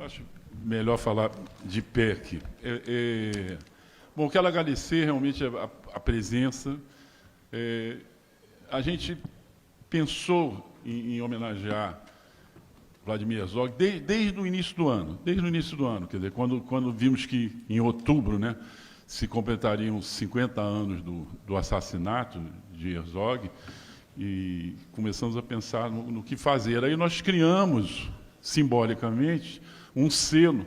acho melhor falar de pé aqui. Bom, quero agradecer realmente a presença. A gente pensou em homenagear Vladimir Herzog desde o início do ano. Desde o início do ano, quer dizer, quando vimos que em outubro, né, se completariam 50 anos do assassinato de Herzog, e começamos a pensar no que fazer. Aí nós criamos, simbolicamente, um selo,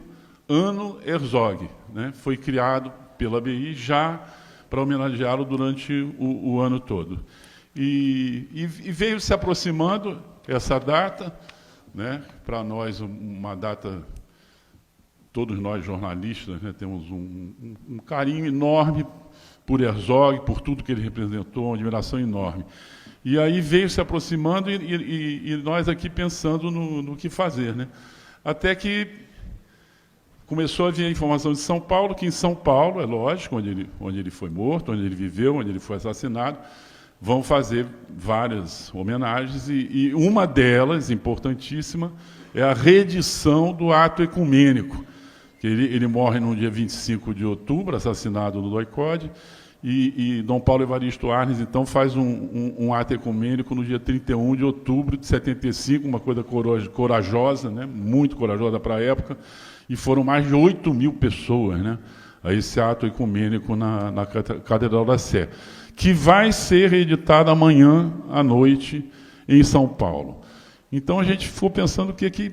Ano Herzog, né? Foi criado pela ABI já para homenageá-lo durante o ano todo. E veio se aproximando essa data, né? Para nós uma data, todos nós jornalistas, né, temos um carinho enorme por Herzog, por tudo que ele representou, uma admiração enorme. E aí veio se aproximando e nós aqui pensando no que fazer, né? Até que começou a vir a informação de São Paulo, que em São Paulo, é lógico, onde ele foi morto, onde ele viveu, onde ele foi assassinado, vão fazer várias homenagens, e uma delas, importantíssima, é a reedição do ato ecumênico. Ele morre no dia 25 de outubro, assassinado no DOI-CODE, e Dom Paulo Evaristo Arnes, então, faz um ato ecumênico no dia 31 de outubro de 75, uma coisa corajosa, né, muito corajosa para a época, e foram mais de 8.000 pessoas, né, a esse ato ecumênico na Catedral da Sé, que vai ser reeditado amanhã à noite em São Paulo. Então, a gente ficou pensando o que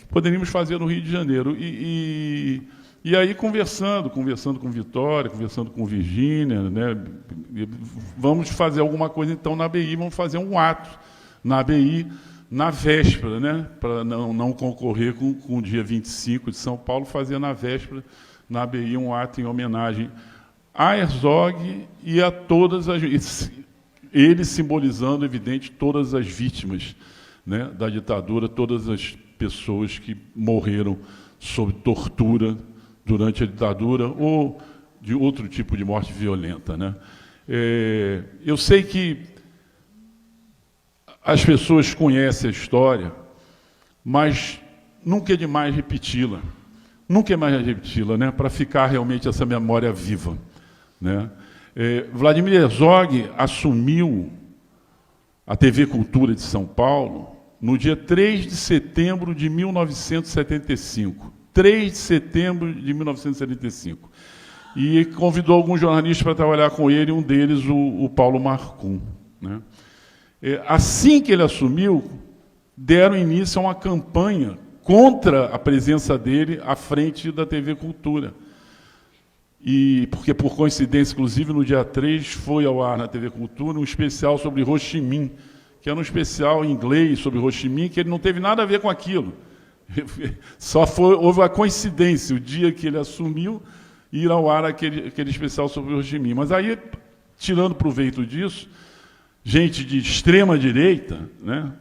poderíamos fazer no Rio de Janeiro. E aí, conversando com Vitória, conversando com Virgínia, né, vamos fazer alguma coisa, então, na ABI, vamos fazer um ato na ABI, na véspera, né, para não concorrer com o dia 25 de São Paulo, fazer na véspera, na ABI, um ato em homenagem a Herzog e a todas as... Ele simbolizando, evidente, todas as vítimas, né, da ditadura, todas as pessoas que morreram sob tortura durante a ditadura ou de outro tipo de morte violenta, né? Eu sei que as pessoas conhecem a história, mas nunca é demais repeti-la. Nunca é mais repeti-la, né? Para ficar realmente essa memória viva, né? Vladimir Herzog assumiu a TV Cultura de São Paulo no dia 3 de setembro de 1975. 3 de setembro de 1975. E convidou alguns jornalistas para trabalhar com ele, um deles o Paulo Marcum, né? Assim que ele assumiu, deram início a uma campanha contra a presença dele à frente da TV Cultura. E porque, por coincidência, inclusive, no dia 3, foi ao ar na TV Cultura um especial sobre Ho Chi Minh, que era um especial em inglês sobre Ho Chi Minh, que ele não teve nada a ver com aquilo. Houve uma coincidência, o dia que ele assumiu, ir ao ar aquele especial sobre Ho Chi Minh. Mas aí, tirando proveito disso, gente de extrema-direita, né?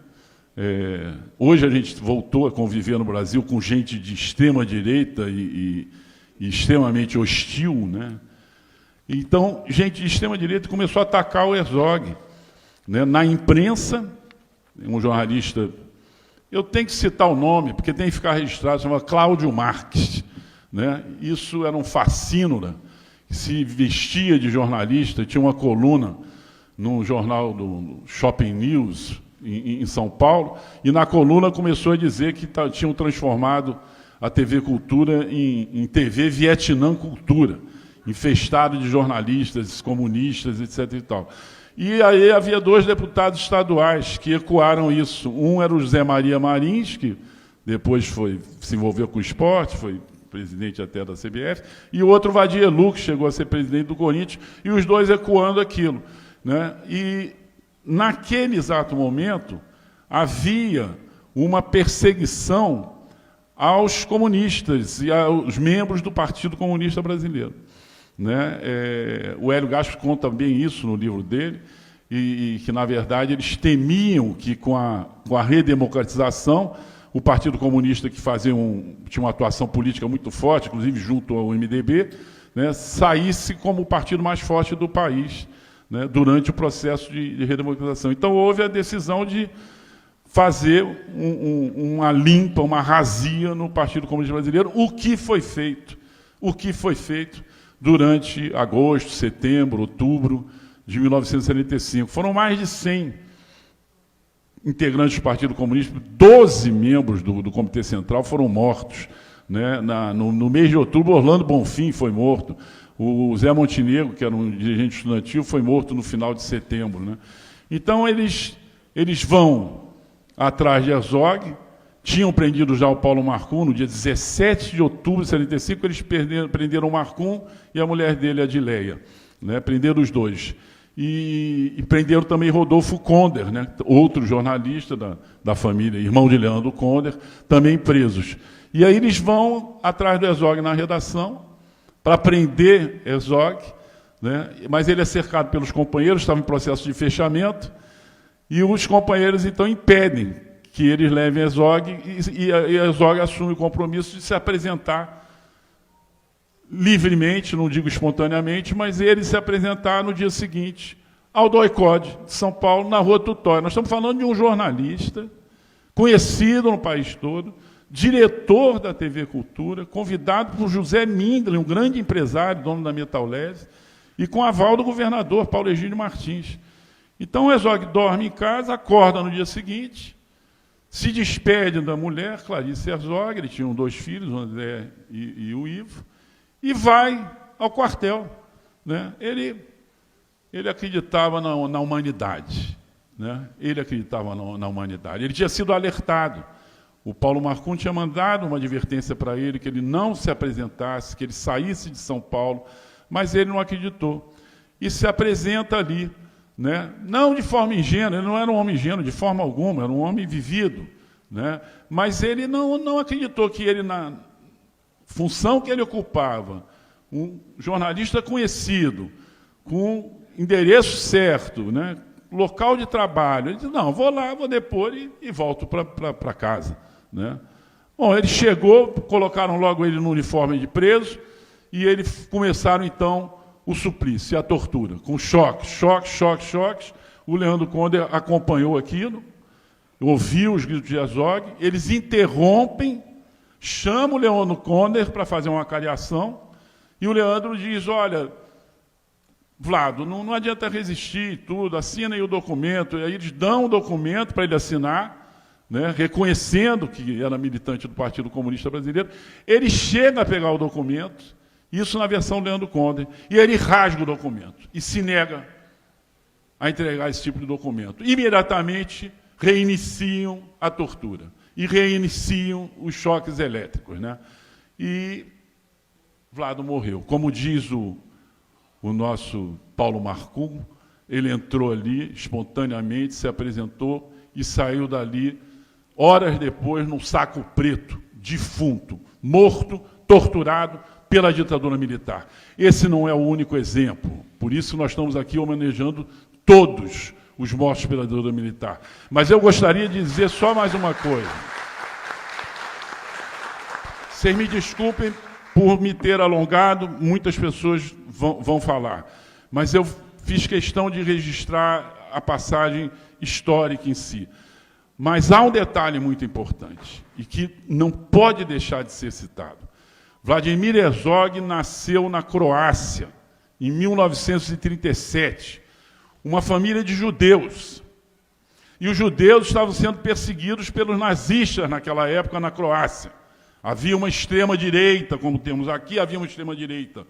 Hoje a gente voltou a conviver no Brasil com gente de extrema-direita e extremamente hostil, né? Então, gente de extrema-direita começou a atacar o Herzog, né? Na imprensa, um jornalista, eu tenho que citar o nome, porque tem que ficar registrado, se chama Cláudio Marques, né? Isso era um facínora, que se vestia de jornalista, tinha uma coluna no jornal do Shopping News, em São Paulo, e na coluna começou a dizer que tinham transformado a TV Cultura em TV Vietnã Cultura, infestado de jornalistas comunistas, etc. e tal. E aí havia 2 deputados estaduais que ecoaram isso. Um era o José Maria Marins, que depois se envolveu com o esporte, foi presidente até da CBF, e o outro, Vadir Elu, que chegou a ser presidente do Corinthians, e os dois ecoando aquilo, né? E, naquele exato momento, havia uma perseguição aos comunistas e aos membros do Partido Comunista Brasileiro, né? O Hélio Gaspar conta bem isso no livro dele, e que, na verdade, eles temiam que, com a redemocratização, o Partido Comunista, que tinha uma atuação política muito forte, inclusive junto ao MDB, né, saísse como o partido mais forte do país, né, durante o processo de redemocratização. Então, houve a decisão de fazer uma limpa, uma razia no Partido Comunista Brasileiro, o que foi feito durante agosto, setembro, outubro de 1975. Foram mais de 100 integrantes do Partido Comunista, 12 membros do Comitê Central foram mortos. Né? No mês de outubro, Orlando Bonfim foi morto. O Zé Montenegro, que era um dirigente estudantil, foi morto no final de setembro. Né? Então, eles vão atrás de Herzog, tinham prendido já o Paulo Marcum, no dia 17 de outubro de 75, eles prenderam o Marcum e a mulher dele, a Adileia. Né? Prenderam os dois. E prenderam também Rodolfo Konder, né? Outro jornalista da família, irmão de Leandro Konder, também presos. E aí eles vão atrás do Herzog na redação, para prender Herzog, né? Mas ele é cercado pelos companheiros, estava em processo de fechamento, e os companheiros, então, impedem que eles levem Herzog, e Herzog assume o compromisso de se apresentar livremente, não digo espontaneamente, mas ele se apresentar no dia seguinte ao DOI-CODE de São Paulo, na Rua Tutóia. Nós estamos falando de um jornalista conhecido no país todo, diretor da TV Cultura, convidado por José Mindlin, um grande empresário, dono da Metalese, e com aval do governador Paulo Egídio Martins. Então, o Herzog dorme em casa, acorda no dia seguinte, se despede da mulher, Clarice Herzog, eles tinham 2 filhos, o André e o Ivo, e vai ao quartel. Né? Ele acreditava na humanidade. Né? Ele acreditava na humanidade. Ele tinha sido alertado. O Paulo Marcum tinha mandado uma advertência para ele, que ele não se apresentasse, que ele saísse de São Paulo, mas ele não acreditou. E se apresenta ali. Né? Não de forma ingênua, ele não era um homem ingênuo de forma alguma, era um homem vivido. Né? Mas ele não acreditou que ele, na função que ele ocupava, um jornalista conhecido, com endereço certo, né? Local de trabalho, ele disse, não, vou lá, vou depor e volto para casa. Né? Bom, ele chegou, colocaram logo ele no uniforme de preso, e eles começaram, então, o suplício, a tortura, com choques. O Leandro Konder acompanhou aquilo, ouviu os gritos de Herzog, eles interrompem, chamam o Leandro Konder para fazer uma cariação, e o Leandro diz, olha, Vlado, não adianta resistir e tudo, assina aí o documento. E aí eles dão o documento para ele assinar, né, reconhecendo que era militante do Partido Comunista Brasileiro. Ele chega a pegar o documento, isso na versão Leandro Konder, e ele rasga o documento e se nega a entregar esse tipo de documento. Imediatamente reiniciam a tortura e reiniciam os choques elétricos. Né? E Vlado morreu. Como diz o nosso Paulo Marcum, ele entrou ali espontaneamente, se apresentou e saiu dali, horas depois, num saco preto, defunto, morto, torturado pela ditadura militar. Esse não é o único exemplo, por isso nós estamos aqui homenageando todos os mortos pela ditadura militar. Mas eu gostaria de dizer só mais uma coisa. Vocês me desculpem por me ter alongado, muitas pessoas vão falar. Mas eu fiz questão de registrar a passagem histórica em si. Mas há um detalhe muito importante, e que não pode deixar de ser citado. Vladimir Herzog nasceu na Croácia, em 1937, uma família de judeus. E os judeus estavam sendo perseguidos pelos nazistas naquela época na Croácia. Havia uma extrema-direita, como temos aqui, havia uma extrema-direita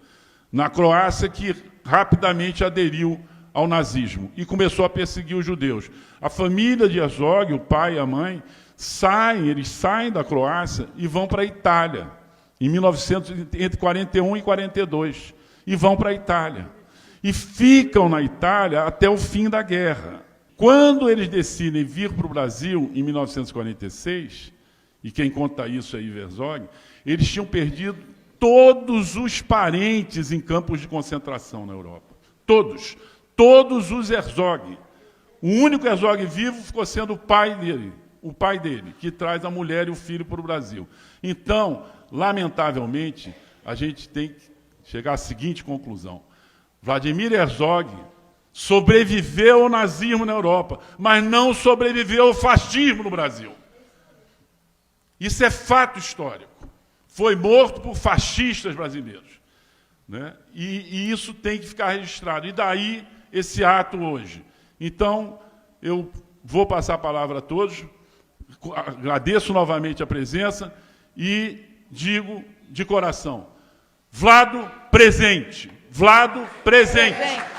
na Croácia que rapidamente aderiu ao nazismo e começou a perseguir os judeus. A família de Herzog, o pai e a mãe, eles saem da Croácia e vão para a Itália, entre 41 e 42, e vão para a Itália. E ficam na Itália até o fim da guerra. Quando eles decidem vir para o Brasil, em 1946, e quem conta isso é Herzog, eles tinham perdido todos os parentes em campos de concentração na Europa. Todos os Herzog. O único Herzog vivo ficou sendo o pai dele, que traz a mulher e o filho para o Brasil. Então, lamentavelmente, a gente tem que chegar à seguinte conclusão. Vladimir Herzog Sobreviveu ao nazismo na Europa, mas não sobreviveu ao fascismo no Brasil. Isso é fato histórico. Foi morto por fascistas brasileiros, né? E isso tem que ficar registrado. E daí esse ato hoje. Então, eu vou passar a palavra a todos, agradeço novamente a presença e digo de coração, Vlado presente, Vlado presente.